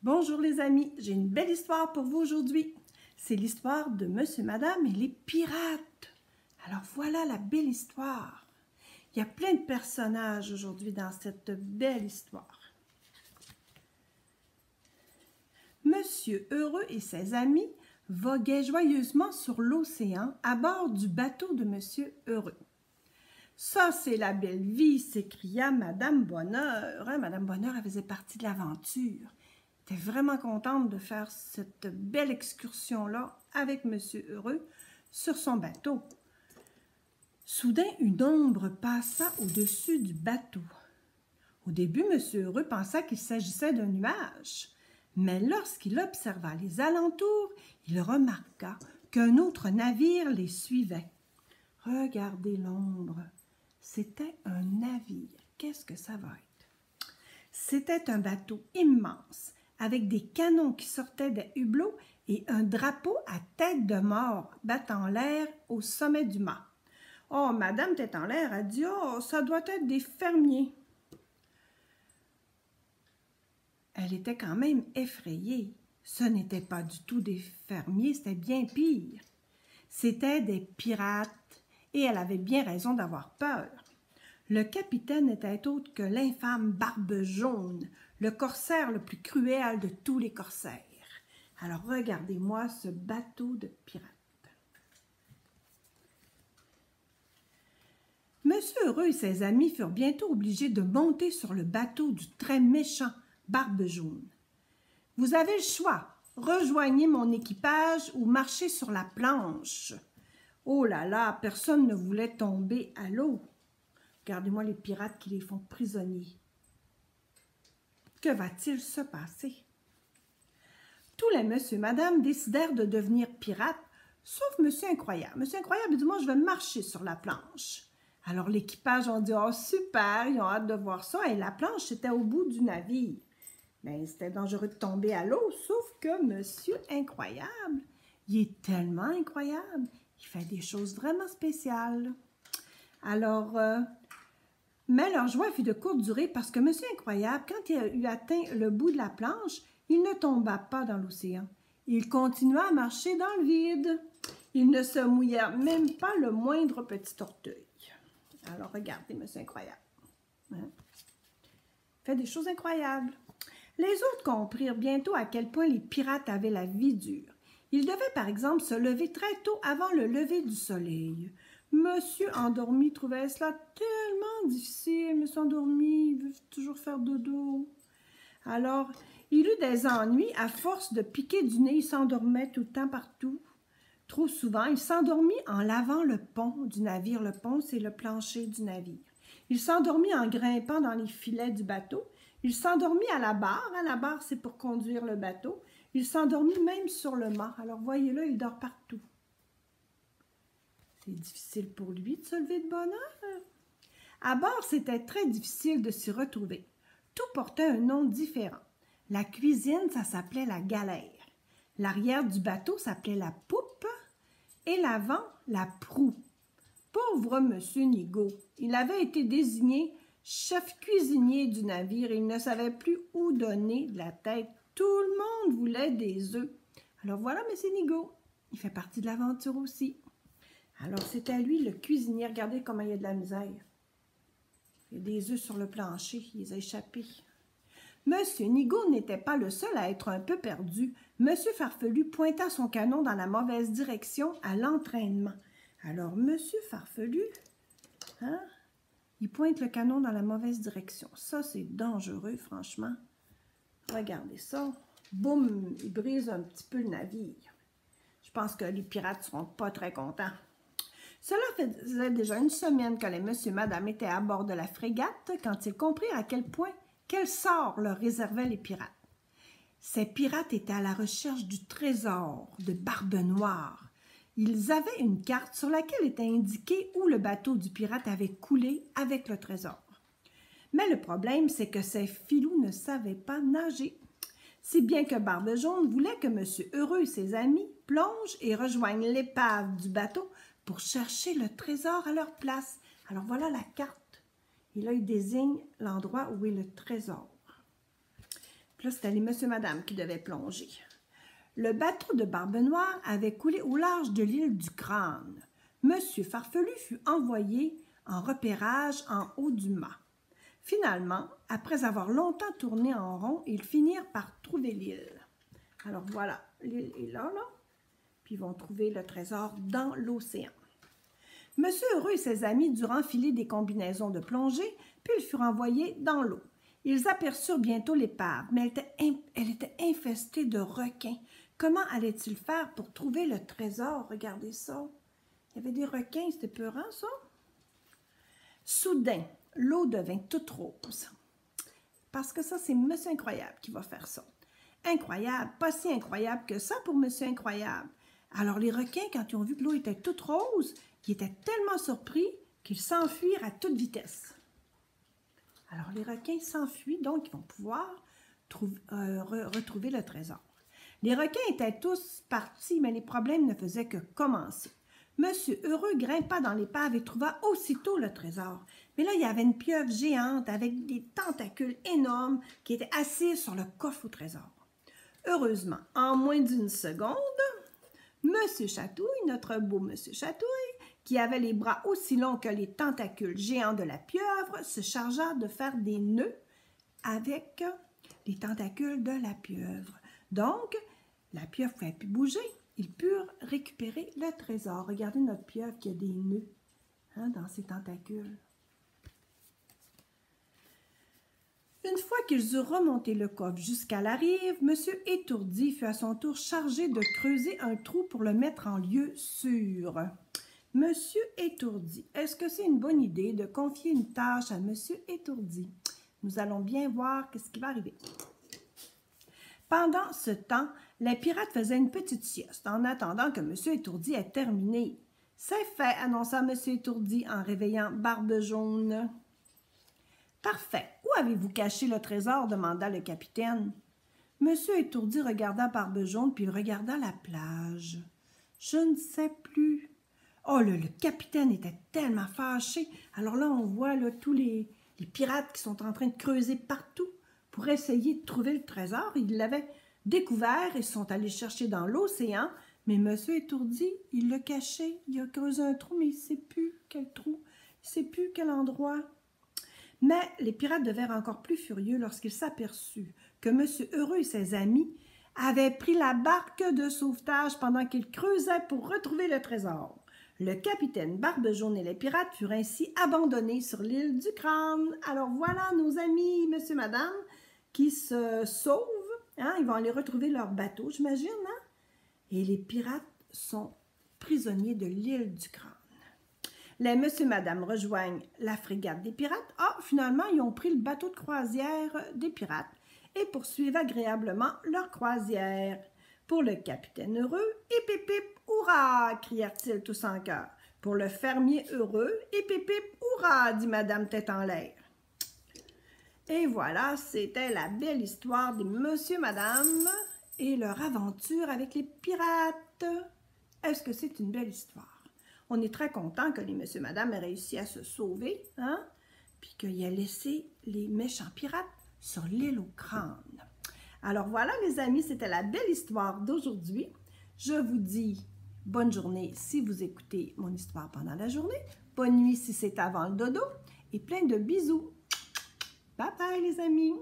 Bonjour les amis, j'ai une belle histoire pour vous aujourd'hui. C'est l'histoire de Monsieur et Madame et les pirates. Alors voilà la belle histoire. Il y a plein de personnages aujourd'hui dans cette belle histoire. Monsieur Heureux et ses amis voguaient joyeusement sur l'océan à bord du bateau de Monsieur Heureux. « Ça, c'est la belle vie !» s'écria Madame Bonheur. Madame Bonheur, elle faisait partie de l'aventure. Elle était vraiment contente de faire cette belle excursion-là avec Monsieur Heureux sur son bateau. Soudain, une ombre passa au-dessus du bateau. Au début, Monsieur Heureux pensa qu'il s'agissait d'un nuage. Mais lorsqu'il observa les alentours, il remarqua qu'un autre navire les suivait. Regardez l'ombre. C'était un navire. Qu'est-ce que ça va être? C'était un bateau immense, avec des canons qui sortaient des hublots et un drapeau à tête de mort battant l'air au sommet du mât. Oh, Madame Tête en l'air a dit « Oh, ça doit être des fermiers. » Elle était quand même effrayée. Ce n'était pas du tout des fermiers, c'était bien pire. C'étaient des pirates et elle avait bien raison d'avoir peur. Le capitaine n'était autre que l'infâme Barbe Jaune, le corsaire le plus cruel de tous les corsaires. Alors regardez-moi ce bateau de pirates. Monsieur Heureux et ses amis furent bientôt obligés de monter sur le bateau du très méchant Barbe Jaune. « Vous avez le choix, rejoignez mon équipage ou marchez sur la planche. » Oh là là, personne ne voulait tomber à l'eau. Regardez-moi les pirates qui les font prisonniers. Que va-t-il se passer? Tous les monsieur et madame décidèrent de devenir pirates, sauf Monsieur Incroyable. Monsieur Incroyable dit « Moi, je vais marcher sur la planche. » Alors l'équipage ont dit « Oh, super, ils ont hâte de voir ça. » Et la planche, c'était au bout du navire. Mais c'était dangereux de tomber à l'eau, sauf que Monsieur Incroyable, il est tellement incroyable. Il fait des choses vraiment spéciales. Alors, mais leur joie fut de courte durée parce que Monsieur Incroyable, quand il a eu atteint le bout de la planche, il ne tomba pas dans l'océan. Il continua à marcher dans le vide. Il ne se mouilla même pas le moindre petit orteil. Alors, regardez Monsieur Incroyable. Hein? Il fait des choses incroyables. Les autres comprirent bientôt à quel point les pirates avaient la vie dure. Ils devaient, par exemple, se lever très tôt avant le lever du soleil. Monsieur Endormi trouvait cela tellement difficile. Monsieur Endormi, il veut toujours faire dodo. Alors, il eut des ennuis. À force de piquer du nez, il s'endormait tout le temps partout. Trop souvent, il s'endormit en lavant le pont du navire. Le pont, c'est le plancher du navire. Il s'endormit en grimpant dans les filets du bateau. Il s'endormit à la barre. À la barre, c'est pour conduire le bateau. Il s'endormit même sur le mât. Alors, voyez-le, il dort partout. C'est difficile pour lui de se lever de bonne heure. À bord, c'était très difficile de s'y retrouver. Tout portait un nom différent. La cuisine, ça s'appelait la galère. L'arrière du bateau s'appelait la poupe et l'avant, la proue. Pauvre Monsieur Nigaud, il avait été désigné chef cuisinier du navire et il ne savait plus où donner de la tête. Tout le monde voulait des œufs. Alors voilà Monsieur Nigaud, il fait partie de l'aventure aussi. Alors c'est à lui le cuisinier, regardez comment il y a de la misère. Il y a des œufs sur le plancher, il les a échappés. Monsieur Nigaud n'était pas le seul à être un peu perdu. Monsieur Farfelu pointa son canon dans la mauvaise direction à l'entraînement. Alors Monsieur Farfelu, hein, il pointe le canon dans la mauvaise direction. Ça, c'est dangereux, franchement. Regardez ça. Boum, il brise un petit peu le navire. Je pense que les pirates ne seront pas très contents. Cela faisait déjà une semaine que les monsieur et madame étaient à bord de la frégate quand ils comprirent à quel sort leur réservaient les pirates. Ces pirates étaient à la recherche du trésor de Barbe Noire. Ils avaient une carte sur laquelle était indiqué où le bateau du pirate avait coulé avec le trésor. Mais le problème, c'est que ces filous ne savaient pas nager. Si bien que Barbe Jaune voulait que Monsieur Heureux et ses amis plongent et rejoignent l'épave du bateau pour chercher le trésor à leur place. Alors voilà la carte. Et là, il désigne l'endroit où est le trésor. Puis Puis là, c'était les monsieur madame qui devaient plonger. Le bateau de Barbe Noire avait coulé au large de l'île du Crâne. Monsieur Farfelu fut envoyé en repérage en haut du mât. Finalement, après avoir longtemps tourné en rond, ils finirent par trouver l'île. Alors voilà, l'île est là, puis ils vont trouver le trésor dans l'océan. Monsieur Heureux et ses amis durent enfiler des combinaisons de plongée, puis ils furent envoyés dans l'eau. Ils aperçurent bientôt l'épave, mais elle était infestée de requins. Comment allaient-ils faire pour trouver le trésor? Regardez ça. Il y avait des requins, c'était peurant, ça. Soudain, l'eau devint toute rose. Parce que ça, c'est Monsieur Incroyable qui va faire ça. Incroyable, pas si incroyable que ça pour Monsieur Incroyable. Alors les requins, quand ils ont vu que l'eau était toute rose, ils étaient tellement surpris qu'ils s'enfuirent à toute vitesse. Alors les requins s'enfuient, donc ils vont pouvoir retrouver le trésor. Les requins étaient tous partis, mais les problèmes ne faisaient que commencer. Monsieur Heureux grimpa dans l'épave et trouva aussitôt le trésor. Mais là, il y avait une pieuvre géante avec des tentacules énormes qui était assise sur le coffre au trésor. Heureusement, en moins d'une seconde, Monsieur Chatouille, notre beau Monsieur Chatouille, qui avait les bras aussi longs que les tentacules géants de la pieuvre, se chargea de faire des nœuds avec les tentacules de la pieuvre. Donc, la pieuvre ne pouvait plus bouger. Ils purent récupérer le trésor. Regardez notre pieuvre qui a des nœuds dans ses tentacules. Une fois qu'ils eurent remonté le coffre jusqu'à la rive, M. Étourdi fut à son tour chargé de creuser un trou pour le mettre en lieu sûr. Monsieur Étourdi, est-ce que c'est une bonne idée de confier une tâche à Monsieur Étourdi? Nous allons bien voir ce qui va arriver. Pendant ce temps, les pirates faisaient une petite sieste en attendant que Monsieur Étourdi ait terminé. « C'est fait », annonça Monsieur Étourdi en réveillant Barbe Jaune. « Parfait. Où avez-vous caché le trésor? » demanda le capitaine. Monsieur Étourdi regarda Barbe Jaune puis il regarda la plage. « Je ne sais plus. » Oh, le capitaine était tellement fâché. Alors là, on voit tous les pirates qui sont en train de creuser partout pour essayer de trouver le trésor. Ils l'avaient découvert et sont allés chercher dans l'océan. Mais Monsieur Étourdi, il l'a caché. Il a creusé un trou, mais il ne sait plus quel trou. Il ne sait plus quel endroit. Mais les pirates devinrent encore plus furieux lorsqu'ils s'aperçurent que Monsieur Heureux et ses amis avaient pris la barque de sauvetage pendant qu'ils creusaient pour retrouver le trésor. Le capitaine Barbe Jaune et les pirates furent ainsi abandonnés sur l'île du Crâne. Alors voilà nos amis, monsieur, madame, qui se sauvent. Ils vont aller retrouver leur bateau, j'imagine. Et les pirates sont prisonniers de l'île du Crâne. Les monsieur, madame rejoignent la frégate des pirates. Finalement, ils ont pris le bateau de croisière des pirates et poursuivent agréablement leur croisière. Pour le capitaine heureux, hip hip hip, hurrah! Crièrent-ils tous en chœur. Pour le fermier heureux, hip hip hip, hurrah! Dit madame Tête en l'air. Et voilà, c'était la belle histoire des monsieur, madame et leur aventure avec les pirates. Est-ce que c'est une belle histoire? On est très content que les monsieur, madame aient réussi à se sauver, puis qu'il ait laissé les méchants pirates sur l'île au crâne. Alors voilà les amis, c'était la belle histoire d'aujourd'hui. Je vous dis bonne journée si vous écoutez mon histoire pendant la journée. Bonne nuit si c'est avant le dodo. Et plein de bisous. Bye bye les amis.